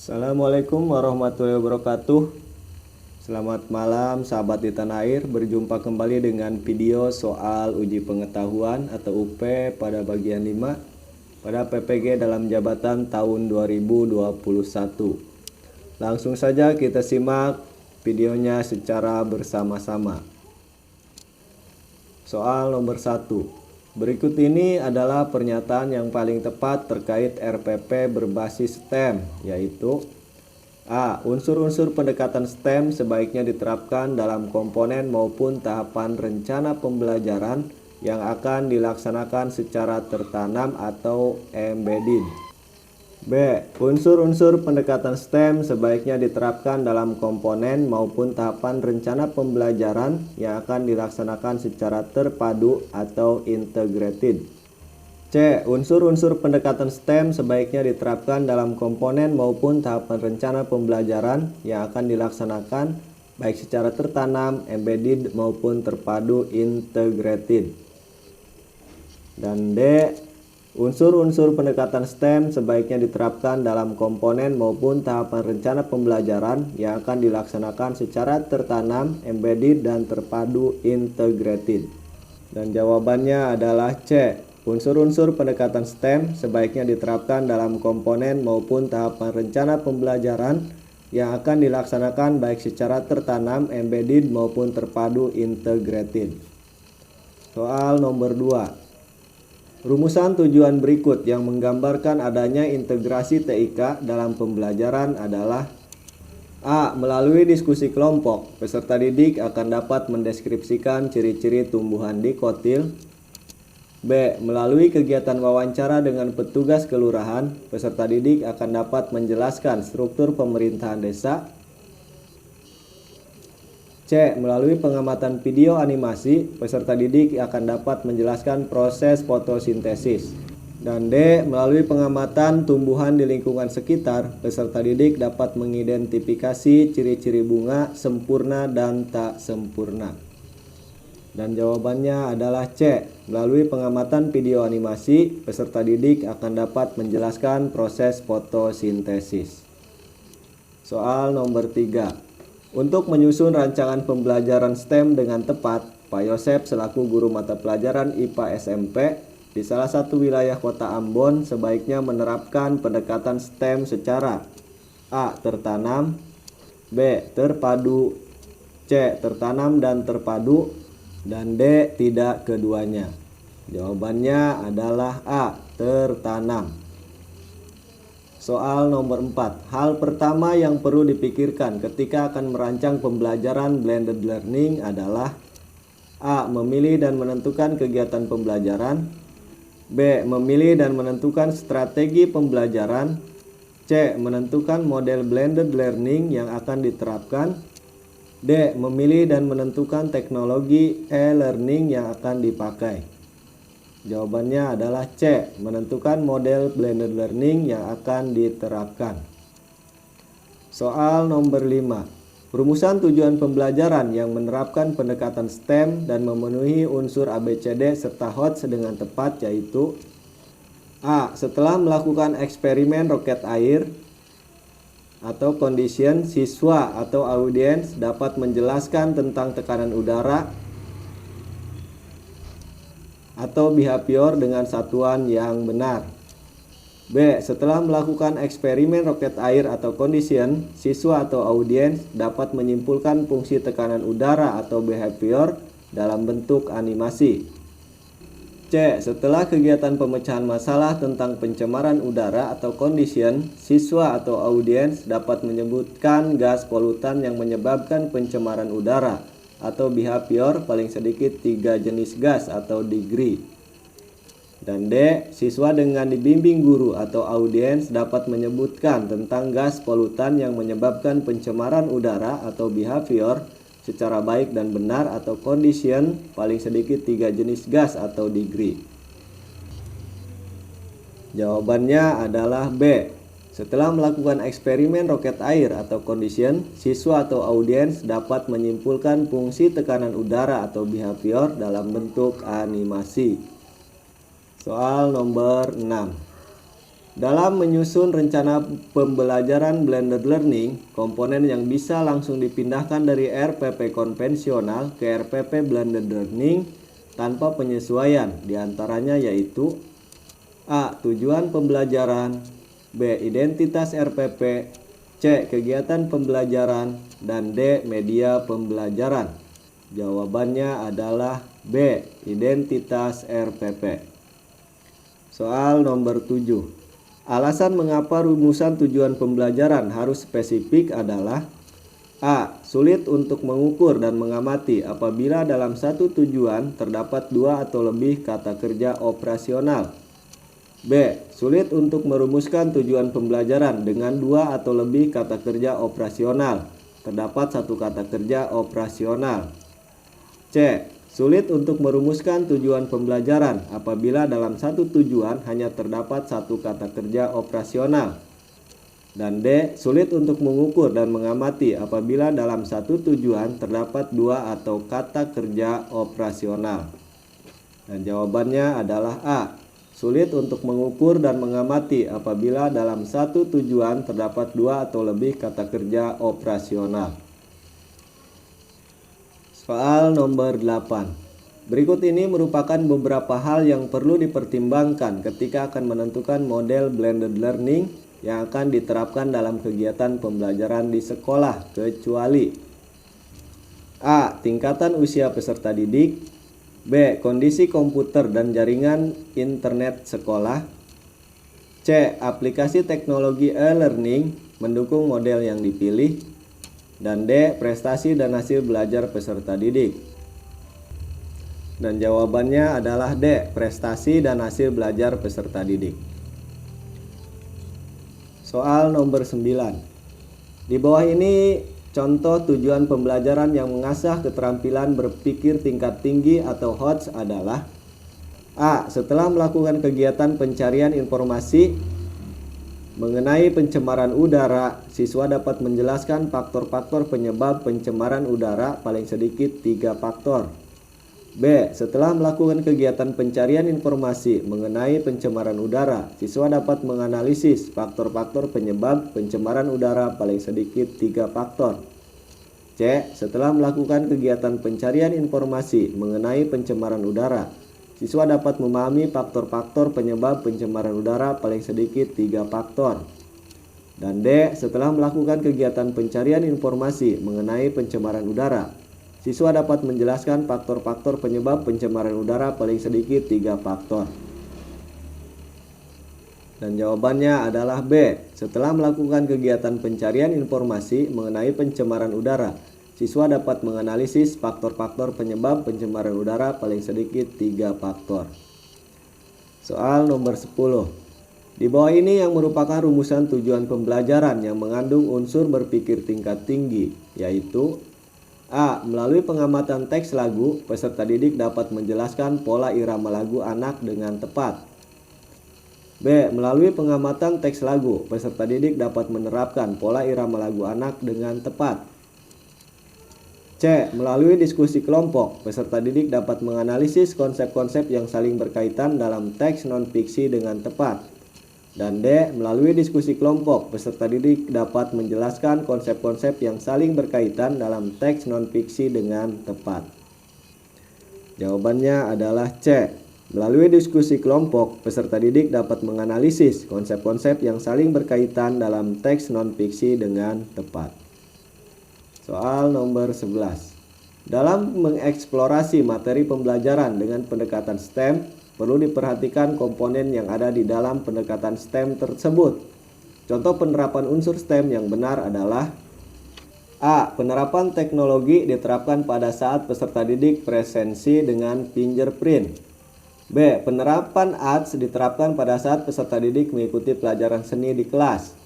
Assalamualaikum warahmatullahi wabarakatuh. Selamat malam sahabat di tanah air. Berjumpa kembali dengan video soal uji pengetahuan atau UP pada bagian 5 pada PPG dalam jabatan tahun 2021. Langsung saja kita simak videonya secara bersama-sama. Soal nomor 1. Berikut ini adalah pernyataan yang paling tepat terkait RPP berbasis STEM, yaitu A. Unsur-unsur pendekatan STEM sebaiknya diterapkan dalam komponen maupun tahapan rencana pembelajaran yang akan dilaksanakan secara tertanam atau embedded. B. Unsur-unsur pendekatan STEM sebaiknya diterapkan dalam komponen maupun tahapan rencana pembelajaran yang akan dilaksanakan secara terpadu atau integrated. C. Unsur-unsur pendekatan STEM sebaiknya diterapkan dalam komponen maupun tahapan rencana pembelajaran yang akan dilaksanakan baik secara tertanam, embedded maupun terpadu integrated. Dan D. Unsur-unsur pendekatan STEM sebaiknya diterapkan dalam komponen maupun tahapan rencana pembelajaran yang akan dilaksanakan secara tertanam, embedded, dan terpadu integrated. Dan jawabannya adalah C. Unsur-unsur pendekatan STEM sebaiknya diterapkan dalam komponen maupun tahapan rencana pembelajaran yang akan dilaksanakan baik secara tertanam, embedded, maupun terpadu integrated. Soal nomor 2. Rumusan tujuan berikut yang menggambarkan adanya integrasi TIK dalam pembelajaran adalah A. Melalui diskusi kelompok, peserta didik akan dapat mendeskripsikan ciri-ciri tumbuhan dikotil. B. Melalui kegiatan wawancara dengan petugas kelurahan, peserta didik akan dapat menjelaskan struktur pemerintahan desa. C. Melalui pengamatan video animasi, peserta didik akan dapat menjelaskan proses fotosintesis. Dan D. Melalui pengamatan tumbuhan di lingkungan sekitar, peserta didik dapat mengidentifikasi ciri-ciri bunga sempurna dan tak sempurna. Dan jawabannya adalah C. Melalui pengamatan video animasi, peserta didik akan dapat menjelaskan proses fotosintesis. Soal nomor 3. Untuk menyusun rancangan pembelajaran STEM dengan tepat, Pak Yosep selaku guru mata pelajaran IPA SMP di salah satu wilayah kota Ambon sebaiknya menerapkan pendekatan STEM secara A. Tertanam, B. Terpadu, C. Tertanam dan terpadu, dan D. Tidak keduanya. Jawabannya adalah A. Tertanam. Soal nomor 4. Hal pertama yang perlu dipikirkan ketika akan merancang pembelajaran blended learning adalah A. Memilih dan menentukan kegiatan pembelajaran, B. Memilih dan menentukan strategi pembelajaran, C. Menentukan model blended learning yang akan diterapkan, D. Memilih dan menentukan teknologi e-learning yang akan dipakai. Jawabannya adalah C. Menentukan model blended learning yang akan diterapkan. Soal nomor 5. Rumusan tujuan pembelajaran yang menerapkan pendekatan STEM dan memenuhi unsur ABCD serta HOTS dengan tepat yaitu A. Setelah melakukan eksperimen roket air atau condition, siswa atau audiens dapat menjelaskan tentang tekanan udara atau behavior dengan satuan yang benar. B. Setelah melakukan eksperimen roket air atau condition, siswa atau audiens dapat menyimpulkan fungsi tekanan udara atau behavior dalam bentuk animasi. C. Setelah kegiatan pemecahan masalah tentang pencemaran udara atau condition, siswa atau audiens dapat menyebutkan gas polutan yang menyebabkan pencemaran udara atau behavior paling sedikit 3 jenis gas atau degree. Dan D. Siswa dengan dibimbing guru atau audiens dapat menyebutkan tentang gas polutan yang menyebabkan pencemaran udara atau behavior secara baik dan benar atau condition paling sedikit 3 jenis gas atau degree. Jawabannya adalah B. Setelah melakukan eksperimen roket air atau condition, siswa atau audiens dapat menyimpulkan fungsi tekanan udara atau behavior dalam bentuk animasi. Soal nomor 6. Dalam menyusun rencana pembelajaran blended learning, komponen yang bisa langsung dipindahkan dari RPP konvensional ke RPP blended learning tanpa penyesuaian, diantaranya yaitu A. Tujuan pembelajaran, B. Identitas RPP, C. Kegiatan pembelajaran, dan D. Media pembelajaran. Jawabannya adalah B. Identitas RPP. Soal nomor 7. Alasan mengapa rumusan tujuan pembelajaran harus spesifik adalah A. Sulit untuk mengukur dan mengamati apabila dalam satu tujuan terdapat dua atau lebih kata kerja operasional. B. Sulit untuk merumuskan tujuan pembelajaran dengan dua atau lebih kata kerja operasional. Terdapat satu kata kerja operasional. C. Sulit untuk merumuskan tujuan pembelajaran apabila dalam satu tujuan hanya terdapat satu kata kerja operasional. Dan D. Sulit untuk mengukur dan mengamati apabila dalam satu tujuan terdapat dua atau kata kerja operasional. Dan jawabannya adalah A. Sulit untuk mengukur dan mengamati apabila dalam satu tujuan terdapat dua atau lebih kata kerja operasional. Soal nomor 8. Berikut ini merupakan beberapa hal yang perlu dipertimbangkan ketika akan menentukan model blended learning yang akan diterapkan dalam kegiatan pembelajaran di sekolah, kecuali A. Tingkatan usia peserta didik, B. Kondisi komputer dan jaringan internet sekolah, C. Aplikasi teknologi e-learning mendukung model yang dipilih, dan D. Prestasi dan hasil belajar peserta didik. Dan jawabannya adalah D. Prestasi dan hasil belajar peserta didik. Soal nomor 9. Di bawah ini contoh tujuan pembelajaran yang mengasah keterampilan berpikir tingkat tinggi atau HOTS adalah A. Setelah melakukan kegiatan pencarian informasi mengenai pencemaran udara, siswa dapat menjelaskan faktor-faktor penyebab pencemaran udara paling sedikit 3 faktor. B. Setelah melakukan kegiatan pencarian informasi mengenai pencemaran udara, siswa dapat menganalisis faktor-faktor penyebab pencemaran udara paling sedikit 3 faktor. C. Setelah melakukan kegiatan pencarian informasi mengenai pencemaran udara, siswa dapat memahami faktor-faktor penyebab pencemaran udara paling sedikit 3 faktor. Dan D. Setelah melakukan kegiatan pencarian informasi mengenai pencemaran udara, siswa dapat menjelaskan faktor-faktor penyebab pencemaran udara paling sedikit 3 faktor. Dan jawabannya adalah B. Setelah melakukan kegiatan pencarian informasi mengenai pencemaran udara, siswa dapat menganalisis faktor-faktor penyebab pencemaran udara paling sedikit 3 faktor. Soal nomor 10. Di bawah ini yang merupakan rumusan tujuan pembelajaran yang mengandung unsur berpikir tingkat tinggi, yaitu A. Melalui pengamatan teks lagu, peserta didik dapat menjelaskan pola irama lagu anak dengan tepat. B. Melalui pengamatan teks lagu, peserta didik dapat menerapkan pola irama lagu anak dengan tepat. C. Melalui diskusi kelompok, peserta didik dapat menganalisis konsep-konsep yang saling berkaitan dalam teks non-fiksi dengan tepat. Dan D. Melalui diskusi kelompok, peserta didik dapat menjelaskan konsep-konsep yang saling berkaitan dalam teks non-fiksi dengan tepat. Jawabannya adalah C. Melalui diskusi kelompok, peserta didik dapat menganalisis konsep-konsep yang saling berkaitan dalam teks non-fiksi dengan tepat. Soal nomor 11. Dalam mengeksplorasi materi pembelajaran dengan pendekatan STEM, perlu diperhatikan komponen yang ada di dalam pendekatan STEM tersebut. Contoh penerapan unsur STEM yang benar adalah A. Penerapan teknologi diterapkan pada saat peserta didik presensi dengan fingerprint. B. Penerapan arts diterapkan pada saat peserta didik mengikuti pelajaran seni di kelas.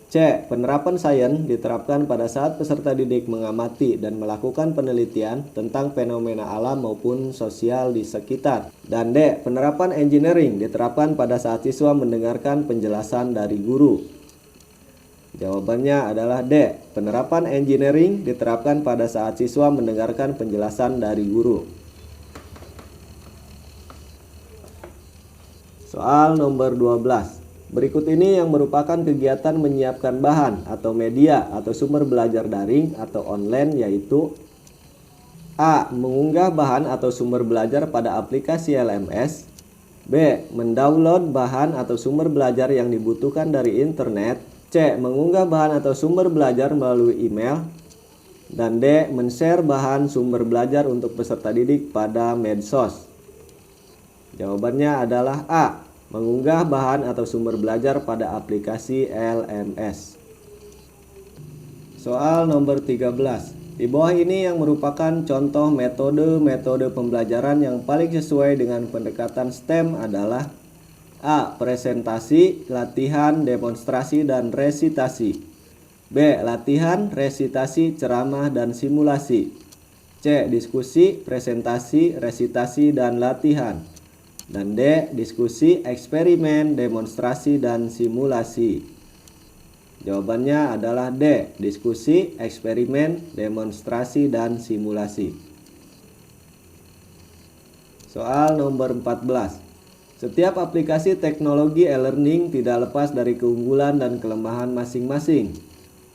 C. Penerapan sains diterapkan pada saat peserta didik mengamati dan melakukan penelitian tentang fenomena alam maupun sosial di sekitar. Dan D. Penerapan engineering diterapkan pada saat siswa mendengarkan penjelasan dari guru. Jawabannya adalah D. Penerapan engineering diterapkan pada saat siswa mendengarkan penjelasan dari guru. Soal nomor 12. Berikut ini yang merupakan kegiatan menyiapkan bahan atau media atau sumber belajar daring atau online, yaitu A. Mengunggah bahan atau sumber belajar pada aplikasi LMS. B. Mendownload bahan atau sumber belajar yang dibutuhkan dari internet. C. Mengunggah bahan atau sumber belajar melalui email. Dan D. Men-share bahan sumber belajar untuk peserta didik pada medsos. Jawabannya adalah A. Mengunggah bahan atau sumber belajar pada aplikasi LMS. Soal nomor 13. Di bawah ini yang merupakan contoh metode pembelajaran yang paling sesuai dengan pendekatan STEM adalah A. Presentasi, latihan, demonstrasi, dan resitasi. B. Latihan, resitasi, ceramah, dan simulasi. C. Diskusi, presentasi, resitasi, dan latihan. Dan D. Diskusi, eksperimen, demonstrasi, dan simulasi. Jawabannya adalah D. Diskusi, eksperimen, demonstrasi, dan simulasi. Soal nomor 14. Setiap aplikasi teknologi e-learning tidak lepas dari keunggulan dan kelemahan masing-masing.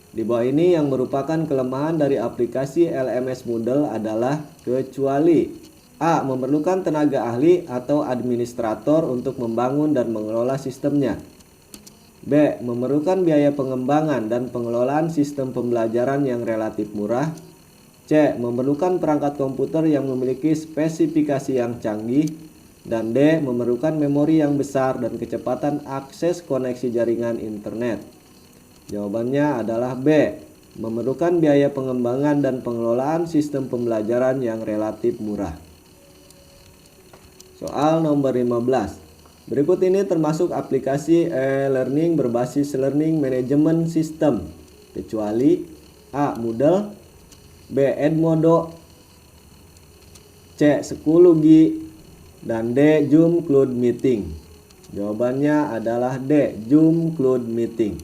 Di bawah ini yang merupakan kelemahan dari aplikasi LMS Moodle adalah kecuali A. Memerlukan tenaga ahli atau administrator untuk membangun dan mengelola sistemnya. B. Memerlukan biaya pengembangan dan pengelolaan sistem pembelajaran yang relatif murah. C. Memerlukan perangkat komputer yang memiliki spesifikasi yang canggih. Dan D. Memerlukan memori yang besar dan kecepatan akses koneksi jaringan internet. Jawabannya adalah B. Memerlukan biaya pengembangan dan pengelolaan sistem pembelajaran yang relatif murah. Soal nomor 15. Berikut ini termasuk aplikasi e-learning berbasis learning management system, kecuali A. Moodle, B. Edmodo, C. Schoology, dan D. Zoom Cloud Meeting. Jawabannya adalah D. Zoom Cloud Meeting.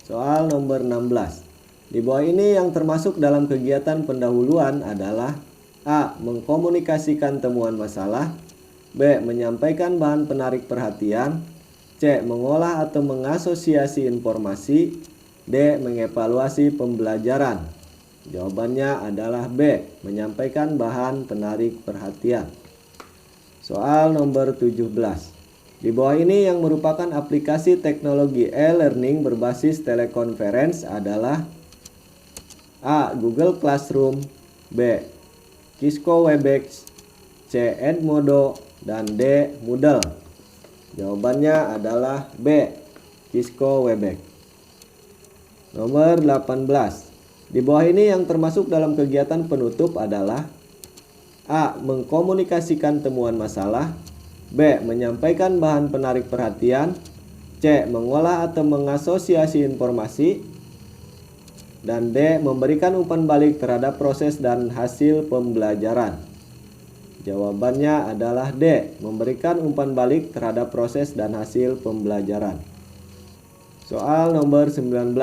Soal nomor 16. Di bawah ini yang termasuk dalam kegiatan pendahuluan adalah A. Mengkomunikasikan temuan masalah. B. Menyampaikan bahan penarik perhatian. C. Mengolah atau mengasosiasi informasi. D. Mengevaluasi pembelajaran. Jawabannya adalah B. Menyampaikan bahan penarik perhatian. Soal nomor 17. Di bawah ini yang merupakan aplikasi teknologi e-learning berbasis telekonferensi adalah A. Google Classroom. B. Cisco Webex. C. Edmodo. Dan D. Moodle. Jawabannya adalah B. Cisco Webex. Nomor 18. Di bawah ini yang termasuk dalam kegiatan penutup adalah A. Mengkomunikasikan temuan masalah. B. Menyampaikan bahan penarik perhatian. C. Mengolah atau mengasosiasi informasi. Dan D. Memberikan umpan balik terhadap proses dan hasil pembelajaran. Jawabannya adalah D. Memberikan umpan balik terhadap proses dan hasil pembelajaran. Soal nomor 19.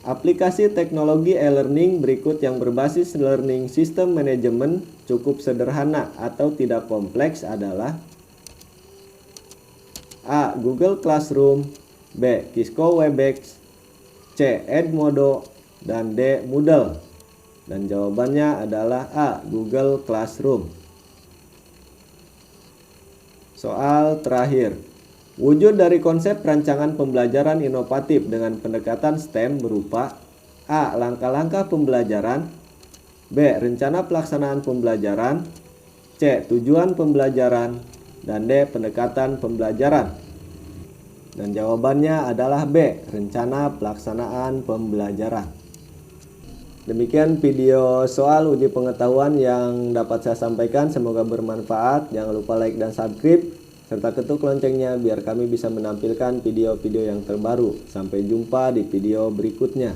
Aplikasi teknologi e-learning berikut yang berbasis learning system management cukup sederhana atau tidak kompleks adalah A. Google Classroom. B. Cisco Webex. C. Edmodo. Dan D. Moodle. Dan jawabannya adalah A. Google Classroom. Soal terakhir. Wujud dari konsep rancangan pembelajaran inovatif dengan pendekatan STEM berupa A. Langkah-langkah pembelajaran. B. Rencana pelaksanaan pembelajaran. C. Tujuan pembelajaran. Dan D. Pendekatan pembelajaran. Dan jawabannya adalah B. Rencana pelaksanaan pembelajaran. Demikian video soal uji pengetahuan yang dapat saya sampaikan. Semoga bermanfaat. Jangan lupa like dan subscribe serta ketuk loncengnya biar kami bisa menampilkan video-video yang terbaru. Sampai jumpa di video berikutnya.